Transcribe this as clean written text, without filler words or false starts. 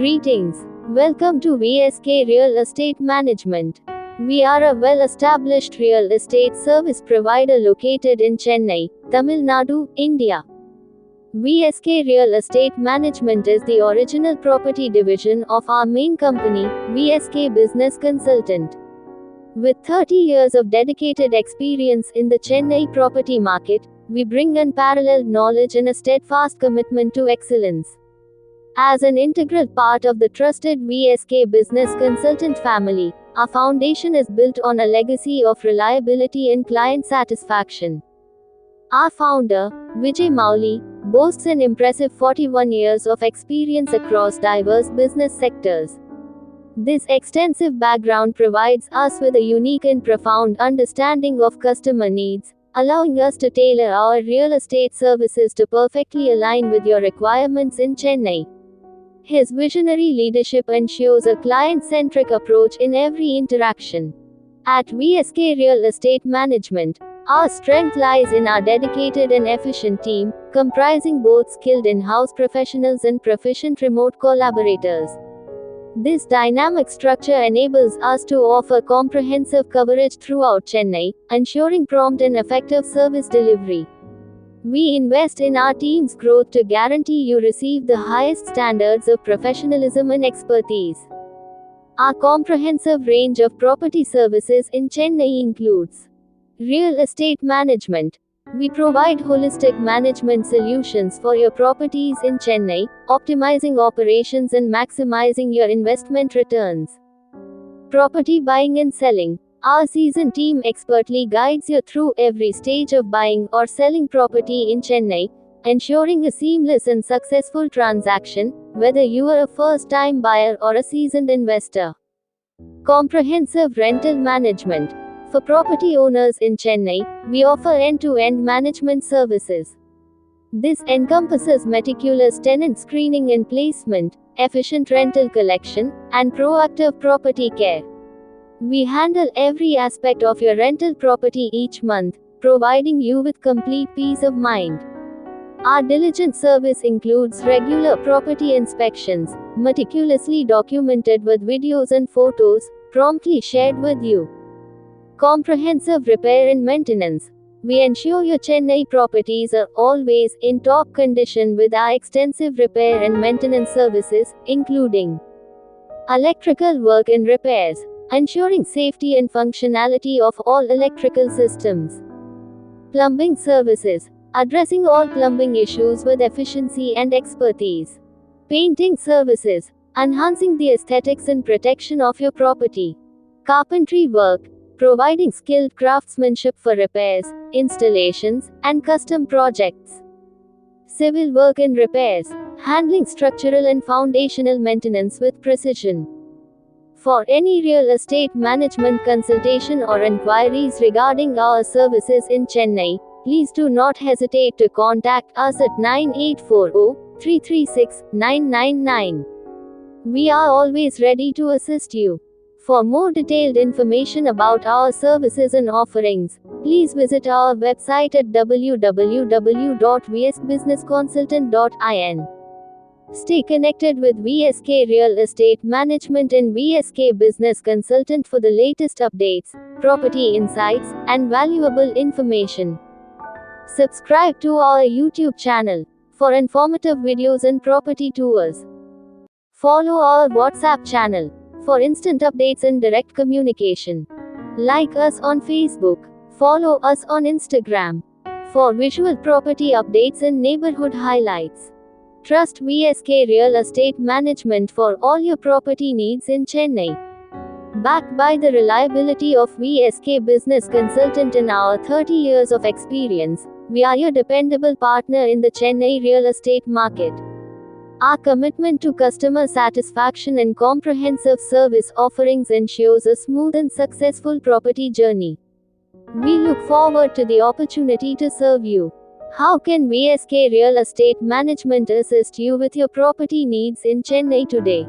Greetings. Welcome to VSK Real Estate Management. We are a well-established real estate service provider located in Chennai, Tamil Nadu, India. VSK Real Estate Management is the original property division of our main company, VSK Business Consultant. With 30 years of dedicated experience in the Chennai property market, we bring unparalleled knowledge and a steadfast commitment to excellence. As an integral part of the trusted VSK Business Consultant family, our foundation is built on a legacy of reliability and client satisfaction. Our founder, Vijay Mauli, boasts an impressive 41 years of experience across diverse business sectors. This extensive background provides us with a unique and profound understanding of customer needs, allowing us to tailor our real estate services to perfectly align with your requirements in Chennai. His visionary leadership ensures a client-centric approach in every interaction. At VSK Real Estate Management, our strength lies in our dedicated and efficient team, comprising both skilled in-house professionals and proficient remote collaborators. This dynamic structure enables us to offer comprehensive coverage throughout Chennai, ensuring prompt and effective service delivery. We invest in our team's growth to guarantee you receive the highest standards of professionalism and expertise. Our comprehensive range of property services in Chennai includes real estate management. We provide holistic management solutions for your properties in Chennai, optimizing operations and maximizing your investment returns. Property buying and selling. Our seasoned team expertly guides you through every stage of buying or selling property in Chennai, ensuring a seamless and successful transaction, whether you are a first-time buyer or a seasoned investor. Comprehensive rental management. For property owners in Chennai, we offer end-to-end management services. This encompasses meticulous tenant screening and placement, efficient rental collection, and proactive property care. We handle every aspect of your rental property each month, providing you with complete peace of mind. Our diligent service includes regular property inspections, meticulously documented with videos and photos, promptly shared with you. Comprehensive repair and maintenance. We ensure your Chennai properties are always in top condition with our extensive repair and maintenance services, including electrical work and repairs, ensuring safety and functionality of all electrical systems. Plumbing services, addressing all plumbing issues with efficiency and expertise. Painting services, enhancing the aesthetics and protection of your property. Carpentry work, providing skilled craftsmanship for repairs, installations, and custom projects. Civil work and repairs, handling structural and foundational maintenance with precision. For any real estate management consultation or inquiries regarding our services in Chennai, please do not hesitate to contact us at 9840-336-999. We are always ready to assist you. For more detailed information about our services and offerings, please visit our website at www.vskbusinessconsultant.in. Stay connected with VSK Real Estate Management and VSK Business Consultant for the latest updates, property insights, and valuable information. Subscribe to our YouTube channel for informative videos and property tours. Follow our WhatsApp channel for instant updates and direct communication. Like us on Facebook. Follow us on Instagram for visual property updates and neighborhood highlights. Trust VSK Real Estate Management for all your property needs in Chennai. Backed by the reliability of VSK Business Consultant and our 30 years of experience, we are your dependable partner in the Chennai real estate market. Our commitment to customer satisfaction and comprehensive service offerings ensures a smooth and successful property journey. We look forward to the opportunity to serve you. How can VSK Real Estate Management assist you with your property needs in Chennai today?